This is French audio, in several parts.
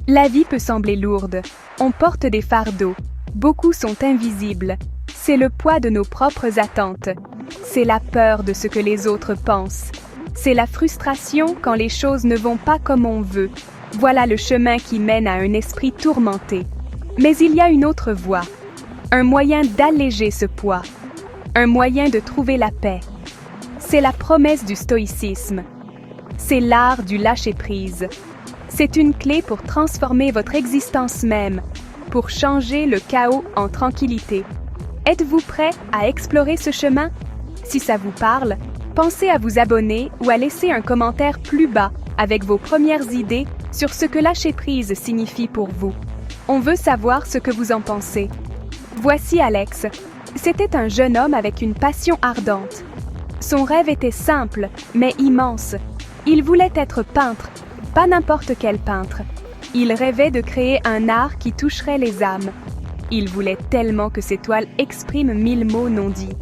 La vie peut sembler lourde. On porte des fardeaux. Beaucoup sont invisibles. C'est le poids de nos propres attentes. C'est la peur de ce que les autres pensent. C'est la frustration quand les choses ne vont pas comme on veut. Voilà le chemin qui mène à un esprit tourmenté. Mais il y a une autre voie. Un moyen d'alléger ce poids. Un moyen de trouver la paix. C'est la promesse du stoïcisme. C'est l'art du lâcher-prise. C'est une clé pour transformer votre existence même, pour changer le chaos en tranquillité. Êtes-vous prêt à explorer ce chemin? Si ça vous parle, pensez à vous abonner ou à laisser un commentaire plus bas avec vos premières idées sur ce que lâcher-prise signifie pour vous. On veut savoir ce que vous en pensez. Voici Alex. C'était un jeune homme avec une passion ardente. Son rêve était simple, mais immense. Il voulait être peintre, pas n'importe quel peintre. Il rêvait de créer un art qui toucherait les âmes. Il voulait tellement que ses toiles expriment 1000 mots non dits.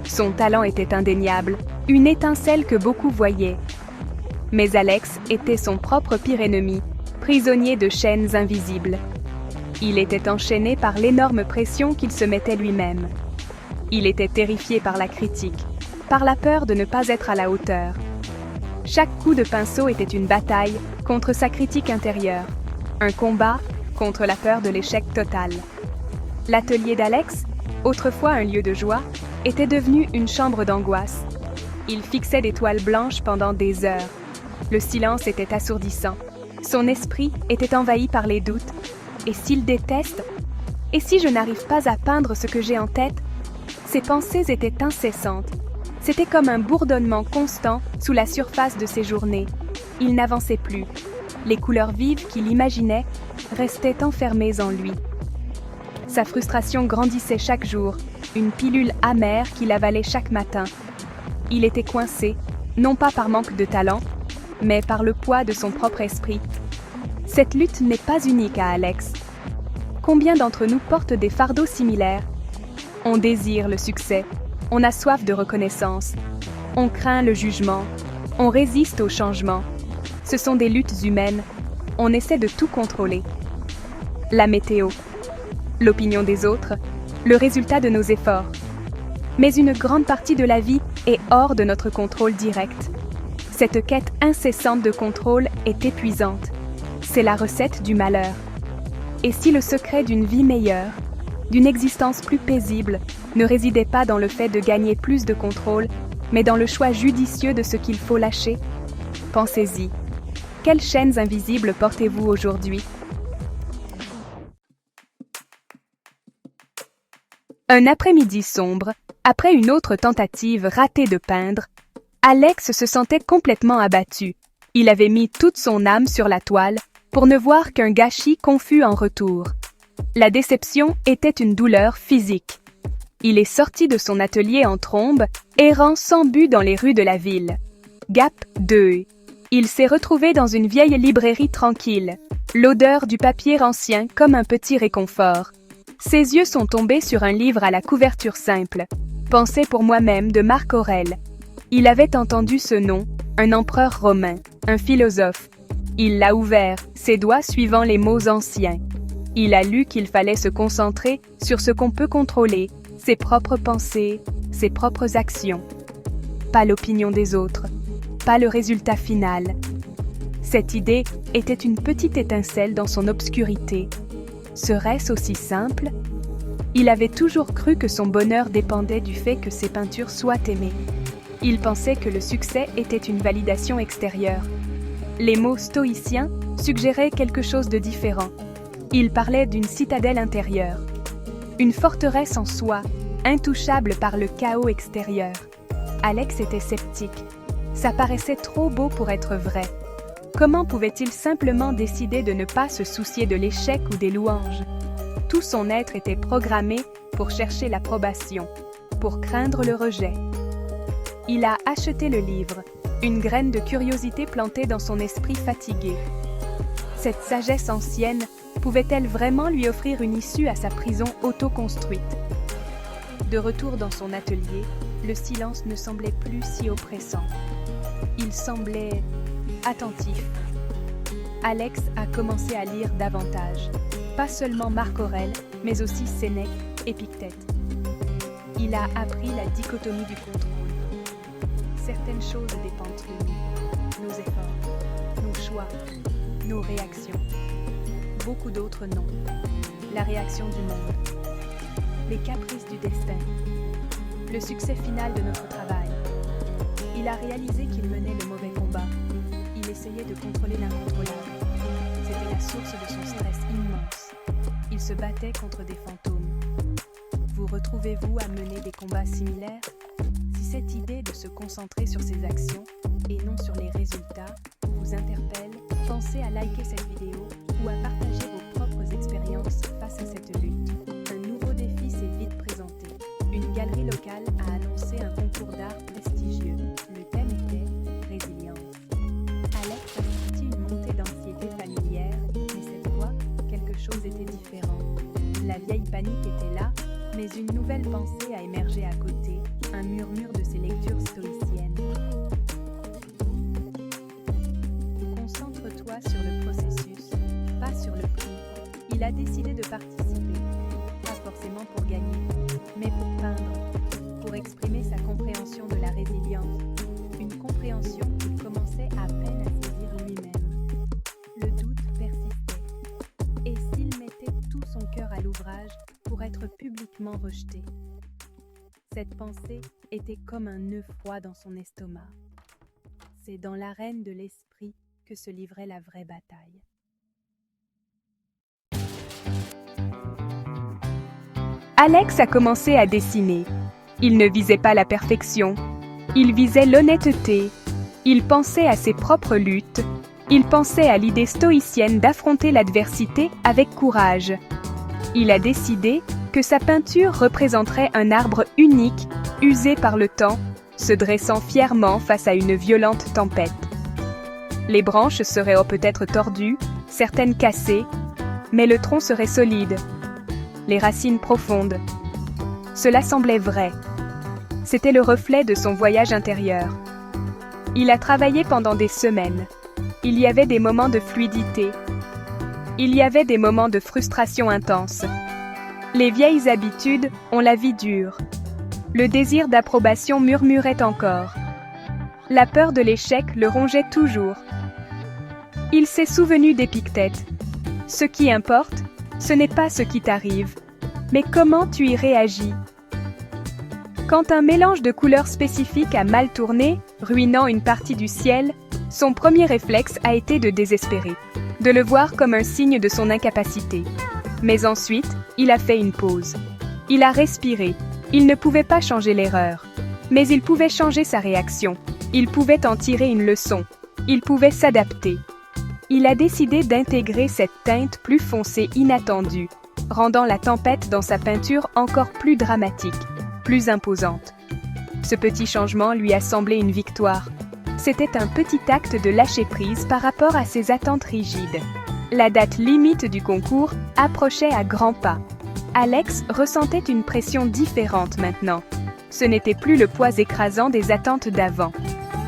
Son talent était indéniable, une étincelle que beaucoup voyaient. Mais Alex était son propre pire ennemi, prisonnier de chaînes invisibles. Il était enchaîné par l'énorme pression qu'il se mettait lui-même. Il était terrifié par la critique, par la peur de ne pas être à la hauteur. Chaque coup de pinceau était une bataille contre sa critique intérieure, un combat contre la peur de l'échec total. L'atelier d'Alex, autrefois un lieu de joie, était devenu une chambre d'angoisse. Il fixait des toiles blanches pendant des heures. Le silence était assourdissant. Son esprit était envahi par les doutes. Et s'il déteste? Et si je n'arrive pas à peindre ce que j'ai en tête? Ses pensées étaient incessantes. C'était comme un bourdonnement constant sous la surface de ses journées. Il n'avançait plus. Les couleurs vives qu'il imaginait restaient enfermées en lui. Sa frustration grandissait chaque jour, une pilule amère qu'il avalait chaque matin. Il était coincé, non pas par manque de talent, mais par le poids de son propre esprit. Cette lutte n'est pas unique à Alex. Combien d'entre nous portent des fardeaux similaires? On désire le succès, on a soif de reconnaissance, on craint le jugement, on résiste au changement. Ce sont des luttes humaines, on essaie de tout contrôler. La météo, l'opinion des autres, le résultat de nos efforts. Mais une grande partie de la vie est hors de notre contrôle direct. Cette quête incessante de contrôle est épuisante. C'est la recette du malheur. Et si le secret d'une vie meilleure, d'une existence plus paisible, ne résidait pas dans le fait de gagner plus de contrôle, mais dans le choix judicieux de ce qu'il faut lâcher? Pensez-y. Quelles chaînes invisibles portez-vous aujourd'hui? Un après-midi sombre, après une autre tentative ratée de peindre, Alex se sentait complètement abattu. Il avait mis toute son âme sur la toile pour ne voir qu'un gâchis confus en retour. La déception était une douleur physique. Il est sorti de son atelier en trombe, errant sans but dans les rues de la ville. Gap 2. Il s'est retrouvé dans une vieille librairie tranquille, l'odeur du papier ancien comme un petit réconfort. Ses yeux sont tombés sur un livre à la couverture simple, Pensées pour moi-même de Marc Aurèle. Il avait entendu ce nom, un empereur romain, un philosophe. Il l'a ouvert, ses doigts suivant les mots anciens. Il a lu qu'il fallait se concentrer sur ce qu'on peut contrôler, ses propres pensées, ses propres actions. Pas l'opinion des autres, pas le résultat final. Cette idée était une petite étincelle dans son obscurité. Serait-ce aussi simple? Il avait toujours cru que son bonheur dépendait du fait que ses peintures soient aimées. Il pensait que le succès était une validation extérieure. Les mots stoïciens suggéraient quelque chose de différent. Il parlait d'une citadelle intérieure, une forteresse en soi, intouchable par le chaos extérieur. Alex était sceptique. Ça paraissait trop beau pour être vrai. Comment pouvait-il simplement décider de ne pas se soucier de l'échec ou des louanges? Tout son être était programmé pour chercher l'approbation, pour craindre le rejet. Il a acheté le livre, une graine de curiosité plantée dans son esprit fatigué. Cette sagesse ancienne pouvait-elle vraiment lui offrir une issue à sa prison auto-construite? De retour dans son atelier, le silence ne semblait plus si oppressant. Il semblait attentif. Alex a commencé à lire davantage. Pas seulement Marc Aurèle, mais aussi Sénèque et Épictète. Il a appris la dichotomie du contrôle. Certaines choses dépendent de nous, nos efforts, nos choix, nos réactions. Beaucoup d'autres non. La réaction du monde, les caprices du destin, le succès final de notre travail. Il a réalisé qu'il menait le mauvais combat. Il essayait de contrôler l'incontrôlable. C'était la source de son stress immense. Il se battait contre des fantômes. Vous retrouvez-vous à mener des combats similaires? Si cette idée de se concentrer sur ses actions et non sur les résultats vous interpelle, pensez à liker cette vidéo ou à partager vos propres expériences face à cette lutte. Un nouveau défi s'est vite présenté. Une galerie locale a annoncé un concours d'art prestigieux. Le thème était résilience. Alex a senti une montée d'anxiété familière, mais cette fois, quelque chose était différent. La vieille panique était là, mais une nouvelle pensée a émergé à côté, un murmure de ses lectures stoïciennes. Concentre-toi sur le processus, pas sur le prix. Il a décidé de participer, pas forcément pour gagner, mais pour peindre, pour exprimer sa compréhension de la résilience, une compréhension qu'il commençait à peine à saisir lui-même. Le doute persistait, et s'il mettait tout son cœur à l'ouvrage pour être publiquement rejeté? Cette pensée était comme un nœud froid dans son estomac. C'est dans l'arène de l'esprit que se livrait la vraie bataille. Alex a commencé à dessiner. Il ne visait pas la perfection, il visait l'honnêteté. Il pensait à ses propres luttes, il pensait à l'idée stoïcienne d'affronter l'adversité avec courage. Il a décidé que sa peinture représenterait un arbre unique, usé par le temps, se dressant fièrement face à une violente tempête. Les branches seraient peut-être tordues, certaines cassées, mais le tronc serait solide, les racines profondes. Cela semblait vrai. C'était le reflet de son voyage intérieur. Il a travaillé pendant des semaines. Il y avait des moments de fluidité. Il y avait des moments de frustration intense. Les vieilles habitudes ont la vie dure. Le désir d'approbation murmurait encore. La peur de l'échec le rongeait toujours. Il s'est souvenu d'Épictète. Ce qui importe, ce n'est pas ce qui t'arrive, mais comment tu y réagis. Quand un mélange de couleurs spécifiques a mal tourné, ruinant une partie du ciel, son premier réflexe a été de désespérer, de le voir comme un signe de son incapacité. Mais ensuite, il a fait une pause. Il a respiré. Il ne pouvait pas changer l'erreur. Mais il pouvait changer sa réaction. Il pouvait en tirer une leçon. Il pouvait s'adapter. Il a décidé d'intégrer cette teinte plus foncée inattendue, rendant la tempête dans sa peinture encore plus dramatique, plus imposante. Ce petit changement lui a semblé une victoire. C'était un petit acte de lâcher-prise par rapport à ses attentes rigides. La date limite du concours approchait à grands pas. Alex ressentait une pression différente maintenant. Ce n'était plus le poids écrasant des attentes d'avant.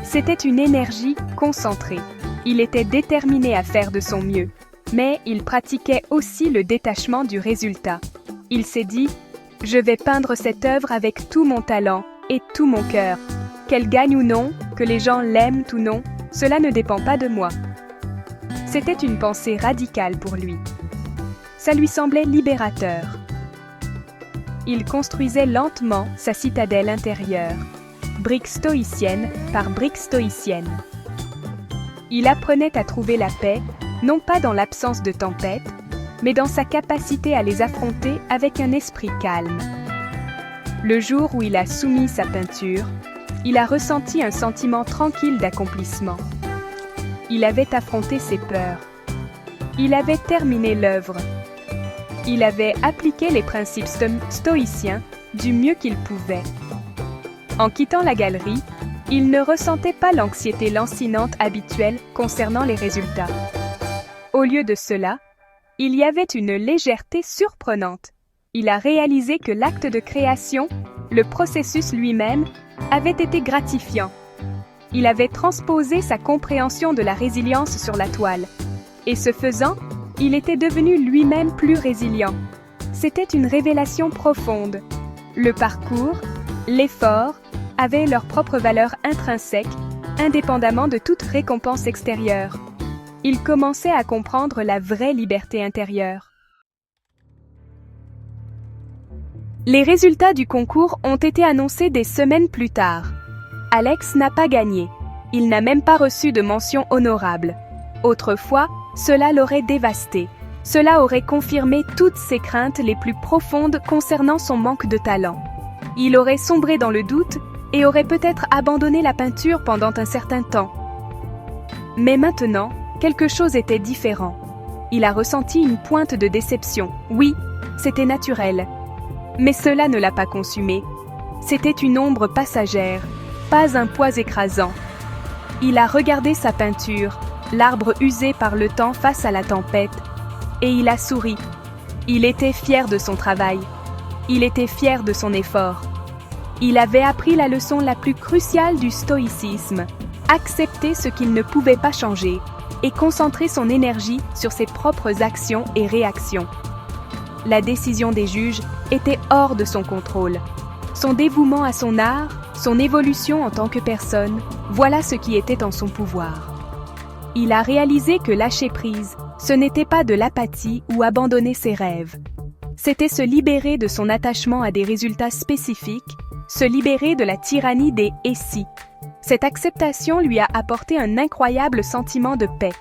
C'était une énergie concentrée. Il était déterminé à faire de son mieux, mais il pratiquait aussi le détachement du résultat. Il s'est dit « Je vais peindre cette œuvre avec tout mon talent et tout mon cœur. Qu'elle gagne ou non, que les gens l'aiment ou non, cela ne dépend pas de moi. » C'était une pensée radicale pour lui. Ça lui semblait libérateur. Il construisait lentement sa citadelle intérieure, brique stoïcienne par brique stoïcienne. Il apprenait à trouver la paix, non pas dans l'absence de tempêtes, mais dans sa capacité à les affronter avec un esprit calme. Le jour où il a soumis sa peinture, il a ressenti un sentiment tranquille d'accomplissement. Il avait affronté ses peurs. Il avait terminé l'œuvre. Il avait appliqué les principes stoïciens du mieux qu'il pouvait. En quittant la galerie, il ne ressentait pas l'anxiété lancinante habituelle concernant les résultats. Au lieu de cela, il y avait une légèreté surprenante. Il a réalisé que l'acte de création, le processus lui-même, avait été gratifiant. Il avait transposé sa compréhension de la résilience sur la toile. Et ce faisant, il était devenu lui-même plus résilient. C'était une révélation profonde. Le parcours, l'effort, avaient leur propre valeur intrinsèque, indépendamment de toute récompense extérieure. Il commençait à comprendre la vraie liberté intérieure. Les résultats du concours ont été annoncés des semaines plus tard. Alex n'a pas gagné. Il n'a même pas reçu de mention honorable. Autrefois, cela l'aurait dévasté. Cela aurait confirmé toutes ses craintes les plus profondes concernant son manque de talent. Il aurait sombré dans le doute et aurait peut-être abandonné la peinture pendant un certain temps. Mais maintenant, quelque chose était différent. Il a ressenti une pointe de déception. Oui, c'était naturel. Mais cela ne l'a pas consumé. C'était une ombre passagère, pas un poids écrasant. Il a regardé sa peinture, l'arbre usé par le temps face à la tempête, et il a souri. Il était fier de son travail. Il était fier de son effort. Il avait appris la leçon la plus cruciale du stoïcisme, accepter ce qu'il ne pouvait pas changer et concentrer son énergie sur ses propres actions et réactions. La décision des juges était hors de son contrôle. Son dévouement à son art, son évolution en tant que personne, voilà ce qui était en son pouvoir. Il a réalisé que lâcher prise, ce n'était pas de l'apathie ou abandonner ses rêves. C'était se libérer de son attachement à des résultats spécifiques, se libérer de la tyrannie des « et si ». Cette acceptation lui a apporté un incroyable sentiment de paix.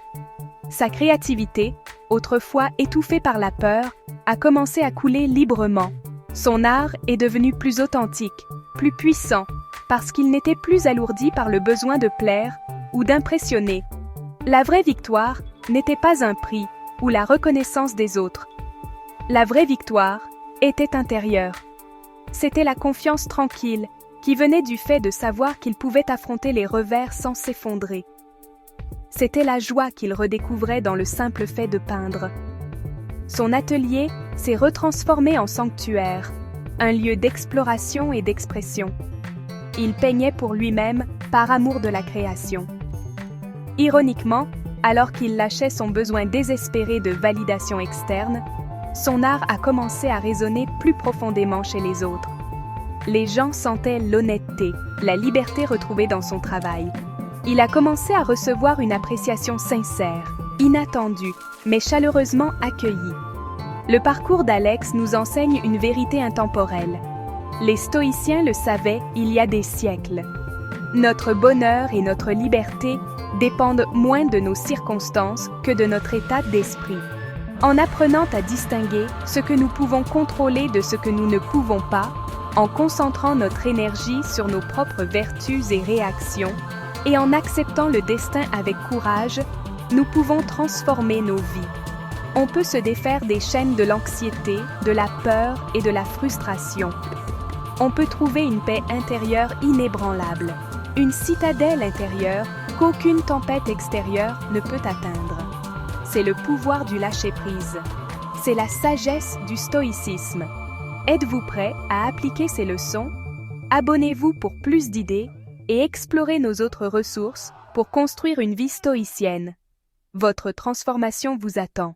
Sa créativité, autrefois étouffée par la peur, a commencé à couler librement. Son art est devenu plus authentique, plus puissant, parce qu'il n'était plus alourdi par le besoin de plaire ou d'impressionner. La vraie victoire n'était pas un prix ou la reconnaissance des autres. La vraie victoire était intérieure. C'était la confiance tranquille qui venait du fait de savoir qu'il pouvait affronter les revers sans s'effondrer. C'était la joie qu'il redécouvrait dans le simple fait de peindre. Son atelier s'est retransformé en sanctuaire, un lieu d'exploration et d'expression. Il peignait pour lui-même par amour de la création. Ironiquement, alors qu'il lâchait son besoin désespéré de validation externe, son art a commencé à résonner plus profondément chez les autres. Les gens sentaient l'honnêteté, la liberté retrouvée dans son travail. Il a commencé à recevoir une appréciation sincère, inattendue, mais chaleureusement accueillie. Le parcours d'Alex nous enseigne une vérité intemporelle. Les stoïciens le savaient il y a des siècles. Notre bonheur et notre liberté dépendent moins de nos circonstances que de notre état d'esprit. En apprenant à distinguer ce que nous pouvons contrôler de ce que nous ne pouvons pas, en concentrant notre énergie sur nos propres vertus et réactions, et en acceptant le destin avec courage, nous pouvons transformer nos vies. On peut se défaire des chaînes de l'anxiété, de la peur et de la frustration. On peut trouver une paix intérieure inébranlable, une citadelle intérieure qu'aucune tempête extérieure ne peut atteindre. C'est le pouvoir du lâcher-prise. C'est la sagesse du stoïcisme. Êtes-vous prêt à appliquer ces leçons? Abonnez-vous pour plus d'idées et explorez nos autres ressources pour construire une vie stoïcienne. Votre transformation vous attend.